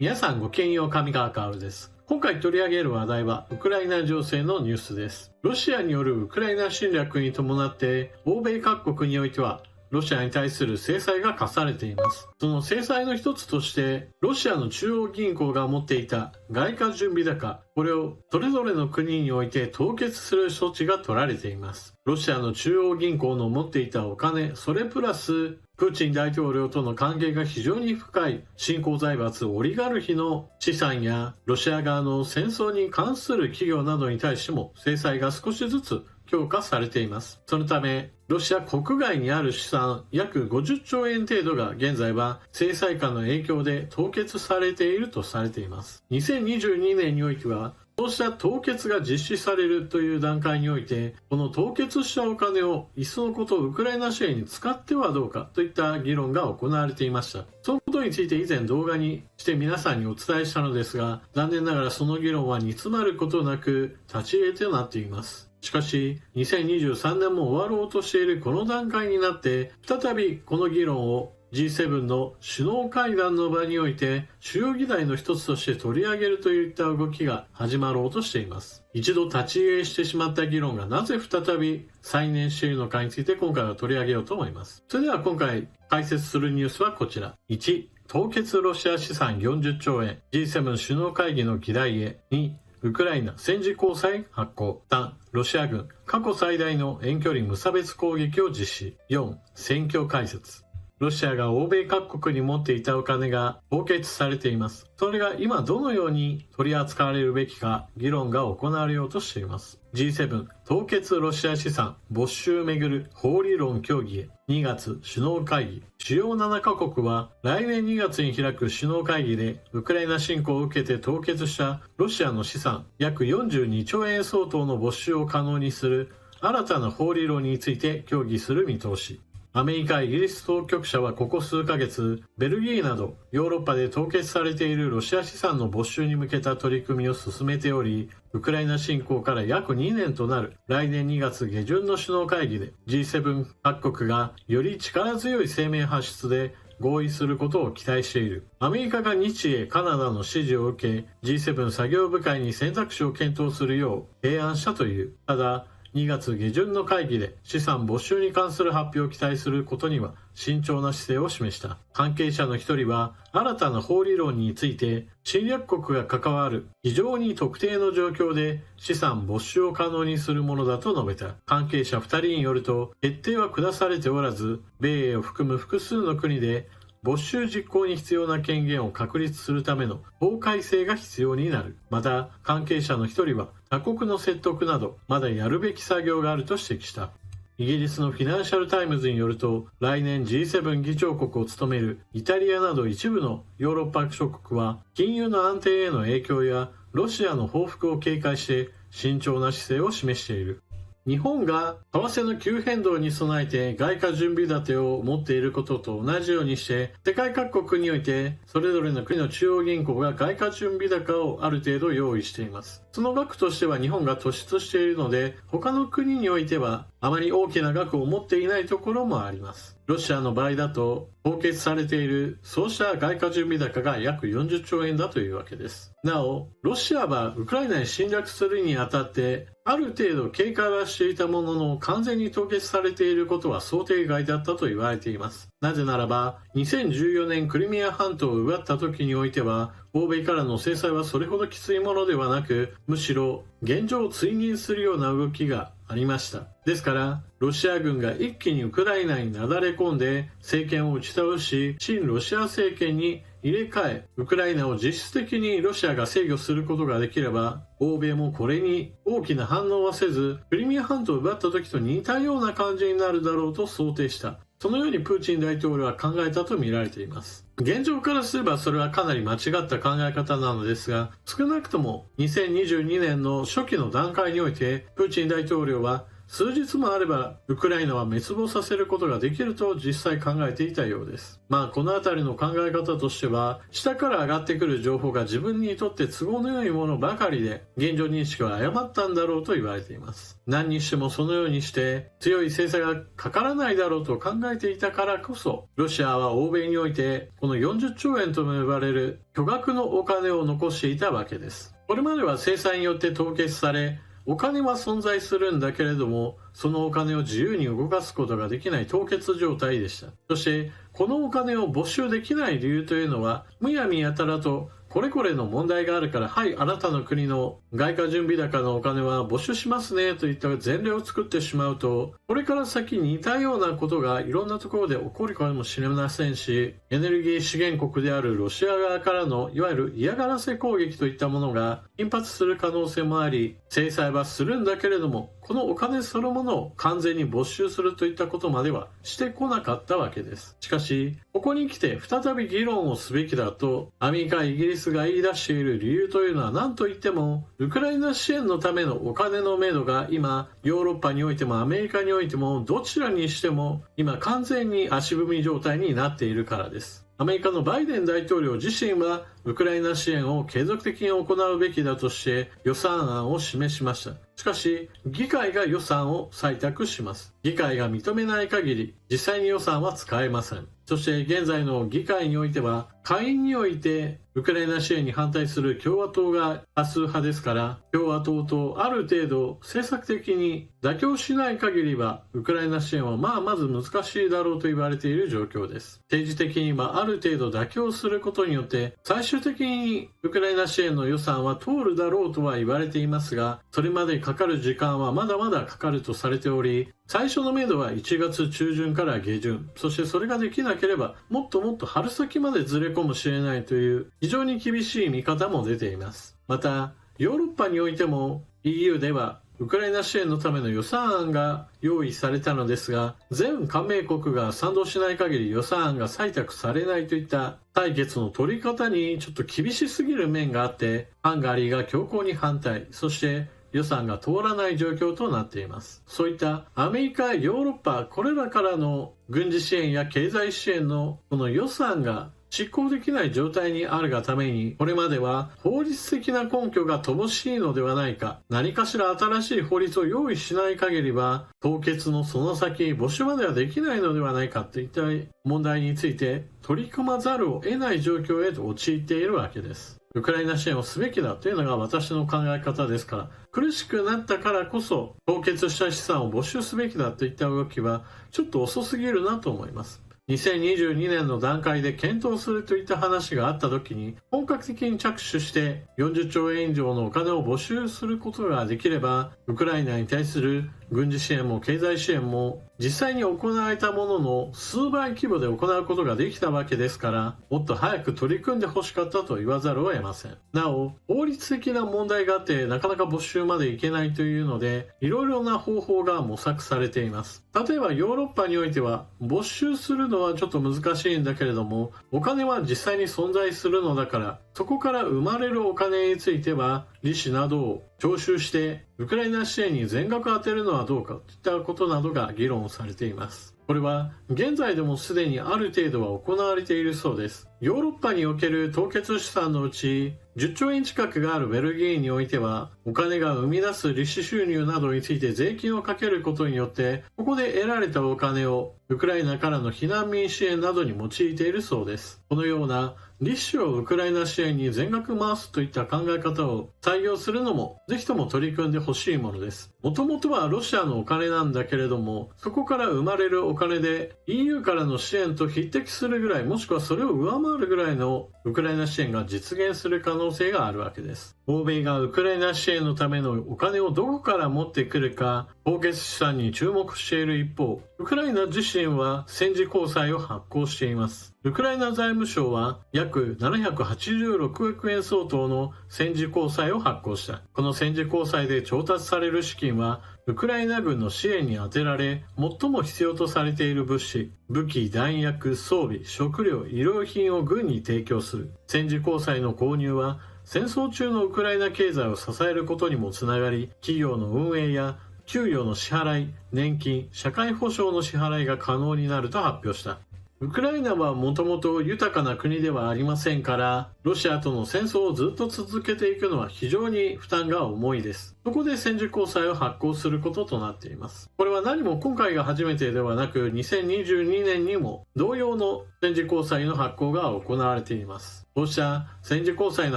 皆さんごきげんよう、上川薫です。今回取り上げる話題はウクライナ情勢のニュースです。ロシアによるウクライナ侵略に伴って欧米各国においてはロシアに対する制裁が科されています。その制裁の一つとしてロシアの中央銀行が持っていた外貨準備高、これをそれぞれの国において凍結する措置が取られています。ロシアの中央銀行の持っていたお金、それプラスプーチン大統領との関係が非常に深い新興財閥オリガルヒの資産やロシア側の戦争に関する企業などに対しても制裁が少しずつ強化されています。そのためロシア国外にある資産約50兆円程度が現在は制裁下の影響で凍結されているとされています。2022年においてはそうした凍結が実施されるという段階において、この凍結したお金をいっそのことウクライナ支援に使ってはどうかといった議論が行われていました。そのことについて以前動画にして皆さんにお伝えしたのですが、残念ながらその議論は煮詰まることなく立ち入れとなっています。しかし、2023年も終わろうとしているこの段階になって、再びこの議論をG7 の首脳会談の場において主要議題の一つとして取り上げるといった動きが始まろうとしています。一度立ち入れしてしまった議論がなぜ再び再燃しているのかについて今回は取り上げようと思います。それでは今回解説するニュースはこちら。1、凍結ロシア資産40兆円 G7 首脳会議の議題へ。2、ウクライナ戦時公債発行。3、ロシア軍過去最大の遠距離無差別攻撃を実施。4、戦況解説。ロシアが欧米各国に持っていたお金が凍結されています。それが今どのように取り扱われるべきか議論が行われようとしています。G7 凍結ロシア資産没収めぐる法理論協議へ。2月首脳会議。主要7カ国は来年2月に開く首脳会議でウクライナ侵攻を受けて凍結したロシアの資産約42兆円相当の没収を可能にする新たな法理論について協議する見通し。アメリカ、イギリス当局者はここ数ヶ月、ベルギーなどヨーロッパで凍結されているロシア資産の没収に向けた取り組みを進めており、ウクライナ侵攻から約2年となる来年2月下旬の首脳会議で G7 各国がより力強い声明発出で合意することを期待している。アメリカが日英、カナダの支持を受け G7 作業部会に選択肢を検討するよう提案したという。ただ2月下旬の会議で資産没収に関する発表を期待することには慎重な姿勢を示した。関係者の一人は新たな法理論について侵略国が関わる非常に特定の状況で資産没収を可能にするものだと述べた。関係者2人によると決定は下されておらず、米英を含む複数の国で没収実行に必要な権限を確立するための法改正が必要になる。また関係者の一人は他国の説得などまだやるべき作業があると指摘した。イギリスのフィナンシャルタイムズによると来年 G7 議長国を務めるイタリアなど一部のヨーロッパ諸国は金融の安定への影響やロシアの報復を警戒して慎重な姿勢を示している。日本が為替の急変動に備えて外貨準備立てを持っていることと同じようにして世界各国においてそれぞれの国の中央銀行が外貨準備高をある程度用意しています。その額としては日本が突出しているので他の国においてはあまり大きな額を持っていないところもあります。ロシアの場合だと凍結されているそうした外貨準備高が約40兆円だというわけです。なお、ロシアはウクライナに侵略するにあたってある程度警戒はしていたものの完全に凍結されていることは想定外だったと言われています。なぜならば2014年クリミア半島を奪った時においては欧米からの制裁はそれほどきついものではなく、むしろ現状を追認するような動きがありました。ですからロシア軍が一気にウクライナになだれ込んで政権を打ち倒し親ロシア政権に入れ替えウクライナを実質的にロシアが制御することができれば欧米もこれに大きな反応はせずクリミア半島を奪った時と似たような感じになるだろうと想定した。そのようにプーチン大統領は考えたと見られています。現状からすればそれはかなり間違った考え方なのですが、少なくとも2022年の初期の段階においてプーチン大統領は数日もあればウクライナは滅亡させることができると実際考えていたようです。このあたりの考え方としては、下から上がってくる情報が自分にとって都合の良いものばかりで、現状認識は誤ったんだろうと言われています。何にしてもそのようにして強い制裁がかからないだろうと考えていたからこそ、ロシアは欧米においてこの40兆円とも呼ばれる巨額のお金を残していたわけです。これまでは制裁によって凍結され、お金は存在するんだけれども、そのお金を自由に動かすことができない凍結状態でした。そしてこのお金を没収できない理由というのは、むやみやたらとこれこれの問題があるから、はい、あなたの国の外貨準備高のお金は没収しますねといった前例を作ってしまうと、これから先似たようなことがいろんなところで起こるかもしれませんし、エネルギー資源国であるロシア側からのいわゆる嫌がらせ攻撃といったものが頻発する可能性もあり、制裁はするんだけれども、このお金そのものを完全に没収するといったことまではしてこなかったわけです。しかし、ここに来て再び議論をすべきだとアメリカ、イギリスが言い出している理由というのは、何といってもウクライナ支援のためのお金のめどが今ヨーロッパにおいてもアメリカにおいてもどちらにしても今完全に足踏み状態になっているからです。アメリカのバイデン大統領自身はウクライナ支援を継続的に行うべきだとして予算案を示しました。しかし議会が予算を採択します。議会が認めない限り実際に予算は使えません。そして現在の議会においては下院においてウクライナ支援に反対する共和党が多数派ですから、共和党とある程度政策的に妥協しない限りはウクライナ支援はまず難しいだろうと言われている状況です。政治的にはある程度妥協することによって最終的にウクライナ支援の予算は通るだろうとは言われていますが、それまでかかる時間はまだまだかかるとされており、最初の目処は1月中旬から下旬、そしてそれができなければもっともっと春先までずれ込むしれないという非常に厳しい見方も出ています。またヨーロッパにおいても EU ではウクライナ支援のための予算案が用意されたのですが、全加盟国が賛同しない限り予算案が採択されないといった採決の取り方にちょっと厳しすぎる面があって、ハンガリーが強硬に反対、そして予算が通らない状況となっています。そういったアメリカ、ヨーロッパ、これらからの軍事支援や経済支援のこの予算が執行できない状態にあるがために、これまでは法律的な根拠が乏しいのではないか、何かしら新しい法律を用意しない限りは凍結のその先没収まではできないのではないかといった問題について取り組まざるを得ない状況へと陥っているわけです。ウクライナ支援をすべきだというのが私の考え方ですから、苦しくなったからこそ凍結した資産を没収すべきだといった動きはちょっと遅すぎるなと思います。2022年の段階で検討するといった話があった時に、本格的に着手して40兆円以上のお金を没収することができれば、ウクライナに対する軍事支援も経済支援も実際に行われたものの数倍規模で行うことができたわけですから、もっと早く取り組んでほしかったと言わざるを得ません。なお、法律的な問題があってなかなか没収までいけないというので、いろいろな方法が模索されています。例えばヨーロッパにおいては没収するのはちょっと難しいんだけれども、お金は実際に存在するのだから、そこから生まれるお金については利子などを徴収してウクライナ支援に全額充てるのはどうかといったことなどが議論されています。これは現在でもすでにある程度は行われているそうです。ヨーロッパにおける凍結資産のうち10兆円近くがあるベルギーにおいては、お金が生み出す利子収入などについて税金をかけることによって、ここで得られたお金をウクライナからの避難民支援などに用いているそうです。このような利子をウクライナ支援に全額回すといった考え方を採用するのもぜひとも取り組んでほしいものです。もともとはロシアのお金なんだけれども、そこから生まれるお金で EU からの支援と匹敵するぐらい、もしくはそれを上回るぐらいのウクライナ支援が実現する可能性があるわけです。欧米がウクライナ支援のためのお金をどこから持ってくるか、凍結資産に注目している一方、ウクライナ自身は戦時公債を発行しています。ウクライナ財務省は約786億円相当の戦時公債を発行した。この戦時公債で調達される資金はウクライナ軍の支援に充てられ、最も必要とされている物資、武器、弾薬、装備、食料、医療品を軍に提供する。戦時公債の購入は戦争中のウクライナ経済を支えることにもつながり、企業の運営や給与の支払い、年金、社会保障の支払いが可能になると発表した。ウクライナはもともと豊かな国ではありませんから、ロシアとの戦争をずっと続けていくのは非常に負担が重いです。そこで戦時公債を発行することとなっています。これは何も今回が初めてではなく、2022年にも同様の戦時公債の発行が行われています。こうした戦時公債の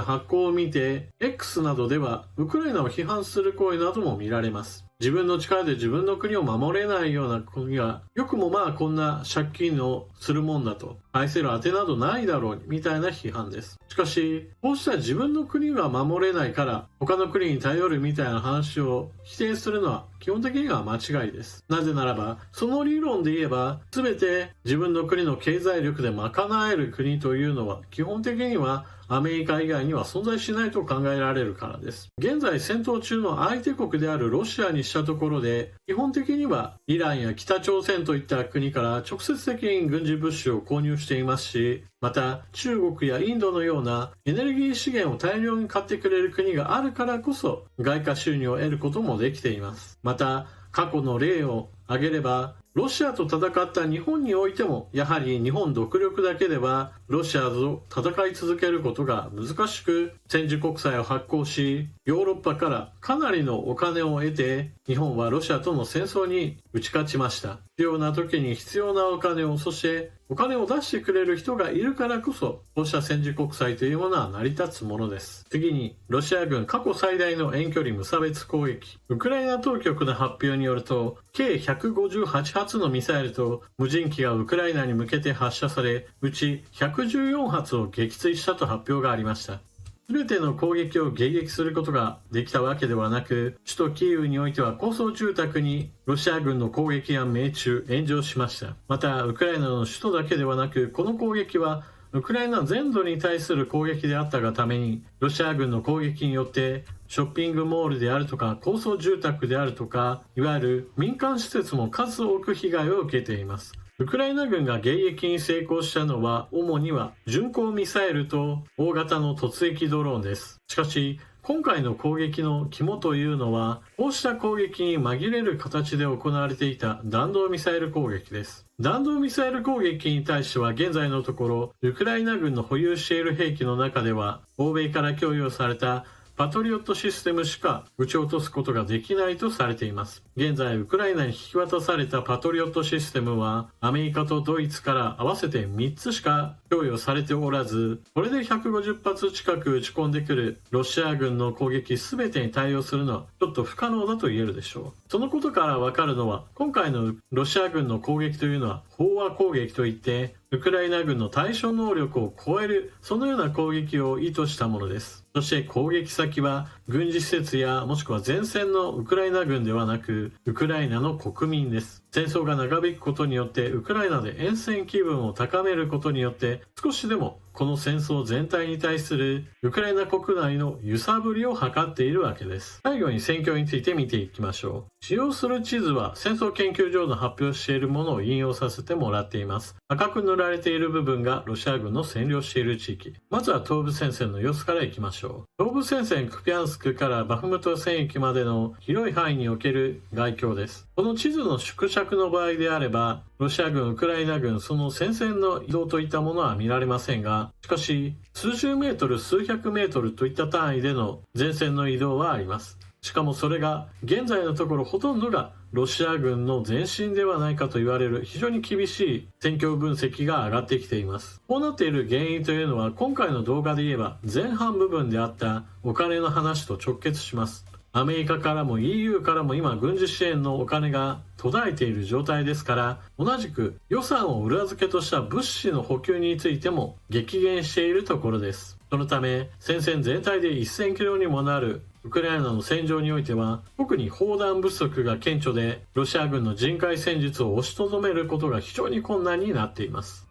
発行を見て、X などではウクライナを批判する声なども見られます。自分の力で自分の国を守れないような国は、よくもこんな借金をするもんだと、愛せる当てなどないだろうみたいな批判です。しかし、こうした自分の国が守れないから他の国に頼るみたいな話を否定するのは基本的には間違いです。なぜならば、その理論で言えば、全て自分の国の経済力で賄える国というのは基本的にはアメリカ以外には存在しないと考えられるからです。現在戦闘中の相手国であるロシアにしたところで、基本的にはイランや北朝鮮といった国から直接的に軍事物資を購入していますし、また中国やインドのようなエネルギー資源を大量に買ってくれる国があるからこそ外貨収入を得ることもできています。また過去の例を挙げれば、ロシアと戦った日本においても、やはり日本独力だけではロシアと戦い続けることが難しく、戦時国債を発行し、ヨーロッパからかなりのお金を得て、日本はロシアとの戦争に打ち勝ちました。必要な時に必要なお金を、そしてお金を出してくれる人がいるからこそ、こうした戦時国債というものは成り立つものです。次に、ロシア軍過去最大の遠距離無差別攻撃。ウクライナ当局の発表によると、計158発のミサイルと無人機がウクライナに向けて発射され、うち114発を撃墜したと発表がありました。すべての攻撃を迎撃することができたわけではなく、首都キーウにおいては高層住宅にロシア軍の攻撃が命中、炎上しました。また、ウクライナの首都だけではなく、この攻撃はウクライナ全土に対する攻撃であったがために、ロシア軍の攻撃によってショッピングモールであるとか高層住宅であるとか、いわゆる民間施設も数多く被害を受けています。ウクライナ軍が迎撃に成功したのは主には巡航ミサイルと大型の突撃ドローンです。しかし今回の攻撃の肝というのは、こうした攻撃に紛れる形で行われていた弾道ミサイル攻撃です。弾道ミサイル攻撃に対しては現在のところ、ウクライナ軍の保有している兵器の中では、欧米から供与されたパトリオットシステムしか撃ち落とすことができないとされています。現在ウクライナに引き渡されたパトリオットシステムはアメリカとドイツから合わせて3つしか供与されておらず、これで150発近く撃ち込んでくるロシア軍の攻撃全てに対応するのはちょっと不可能だと言えるでしょう。そのことからわかるのは、今回のロシア軍の攻撃というのは飽和攻撃といって、ウクライナ軍の対処能力を超える、そのような攻撃を意図したものです。そして攻撃先は軍事施設やもしくは前線のウクライナ軍ではなく、ウクライナの国民です。戦争が長引くことによってウクライナで厭戦気分を高めることによって少しでもこの戦争全体に対するウクライナ国内の揺さぶりを図っているわけです。最後に戦況について見ていきましょう。使用する地図は戦争研究所の発表しているものを引用させてもらっています。赤く塗られている部分がロシア軍の占領している地域。まずは東部戦線の様子からいきましょう。東部戦線クピャンスクからバフムト戦域までの広い範囲における概況です。この地図の縮尺の場合であれば、ロシア軍、ウクライナ軍、その戦線の移動といったものは見られませんが、しかし、数十メートル、数百メートルといった単位での前線の移動はあります。しかもそれが、現在のところほとんどがロシア軍の前進ではないかと言われる非常に厳しい戦況分析が上がってきています。こうなっている原因というのは、今回の動画で言えば前半部分であったお金の話と直結します。アメリカからも EU からも今軍事支援のお金が途絶えている状態ですから、同じく予算を裏付けとした物資の補給についても激減しているところです。そのため戦線全体で1000キロにもなるウクライナの戦場においては、特に砲弾不足が顕著で、ロシア軍の人海戦術を押しとどめることが非常に困難になっています。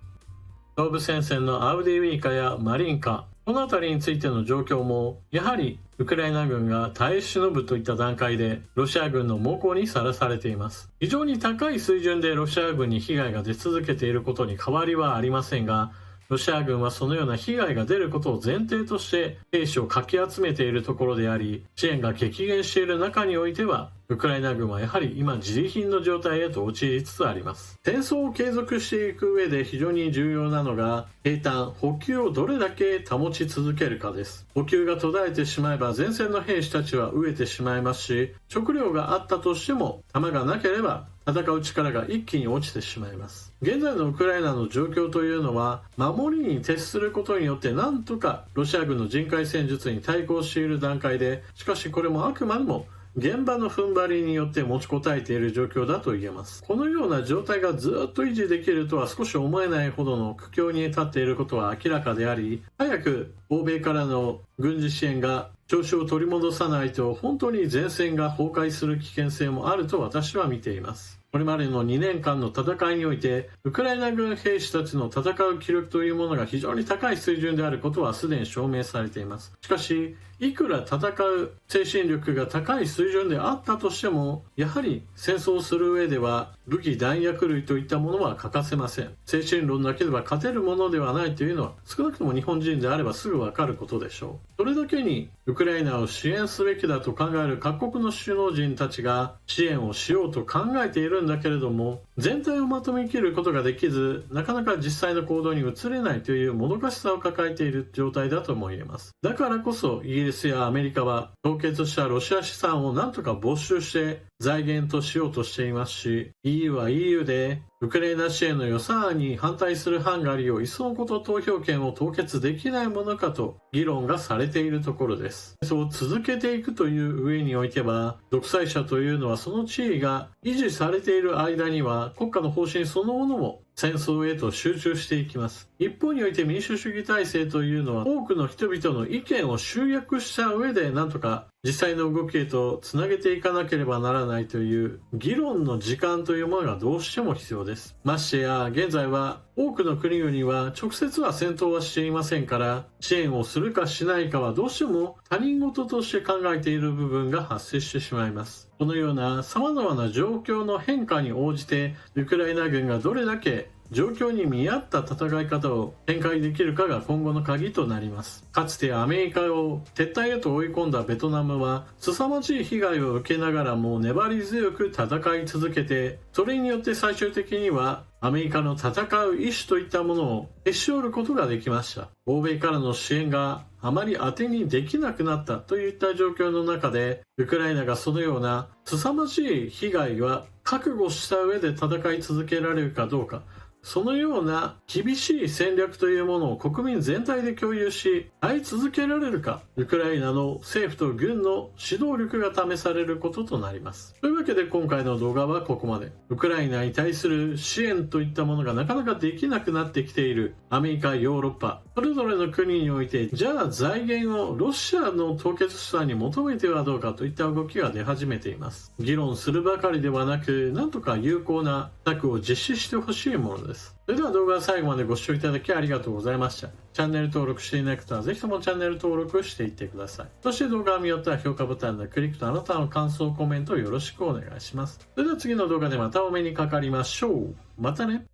東部戦線のアウディウィーカやマリンカ、この辺りについての状況も、やはりウクライナ軍が耐え忍ぶといった段階でロシア軍の猛攻にさらされています。非常に高い水準でロシア軍に被害が出続けていることに変わりはありませんが、ロシア軍はそのような被害が出ることを前提として兵士をかき集めているところであり、支援が激減している中においてはウクライナ軍はやはり今自利品の状態へと陥りつつあります。戦争を継続していく上で非常に重要なのが兵站、補給をどれだけ保ち続けるかです。補給が途絶えてしまえば前線の兵士たちは飢えてしまいますし、食料があったとしても弾がなければ戦う力が一気に落ちてしまいます。現在のウクライナの状況というのは守りに徹することによってなんとかロシア軍の人海戦術に対抗している段階で、しかしこれもあくまでも現場の踏ん張りによって持ちこたえている状況だと言えます。このような状態がずっと維持できるとは少し思えないほどの苦境に立っていることは明らかであり、早く欧米からの軍事支援が調子を取り戻さないと本当に前線が崩壊する危険性もあると私は見ています。これまでの2年間の戦いにおいてウクライナ軍兵士たちの戦う気力というものが非常に高い水準であることはすでに証明されています。しかしいくら戦う精神力が高い水準であったとしても、やはり戦争をする上では武器弾薬類といったものは欠かせません。精神論だけでは勝てるものではないというのは少なくとも日本人であればすぐわかることでしょう。それだけにウクライナを支援すべきだと考える各国の首脳陣たちが支援をしようと考えているんだけれども、全体をまとめきることができず、なかなか実際の行動に移れないというもどかしさを抱えている状態だとも言えます。だからこそイギリスやアメリカは凍結したロシア資産を何とか没収して財源としようとしていますし、 EU は EU でウクライナ支援の予算案に反対するハンガリーをいっそのこと投票権を凍結できないものかと議論がされているところです。そう続けていくという上においては、独裁者というのはその地位が維持されている間には国家の方針そのものも戦争へと集中していきます。一方において民主主義体制というのは多くの人々の意見を集約した上でなんとか実際の動きへとつなげていかなければならないという議論の時間というものがどうしても必要です。ましてや現在は多くの国々は直接は戦闘はしていませんから、支援をするかしないかはどうしても他人事として考えている部分が発生してしまいます。このような様々な状況の変化に応じてウクライナ軍がどれだけ状況に見合った戦い方を展開できるかが今後の鍵となります。かつてアメリカを撤退へと追い込んだベトナムは凄まじい被害を受けながらも粘り強く戦い続けて、それによって最終的にはアメリカの戦う意志といったものをへし折ることができました。欧米からの支援があまり当てにできなくなったといった状況の中で、ウクライナがそのような凄まじい被害は覚悟した上で戦い続けられるかどうか、そのような厳しい戦略というものを国民全体で共有し耐え続けられるか、ウクライナの政府と軍の指導力が試されることとなります。というわけで今回の動画はここまで。ウクライナに対する支援といったものがなかなかできなくなってきているアメリカ、ヨーロッパそれぞれの国において、じゃあ財源をロシアの凍結資産に求めてはどうかといった動きが出始めています。議論するばかりではなく、なんとか有効な策を実施してほしいものです。それでは動画は最後までご視聴いただきありがとうございました。チャンネル登録していない方はぜひともチャンネル登録していってください。そして動画を見よったら評価ボタンのクリックとあなたの感想、コメントをよろしくお願いします。それでは次の動画でまたお目にかかりましょう。またね。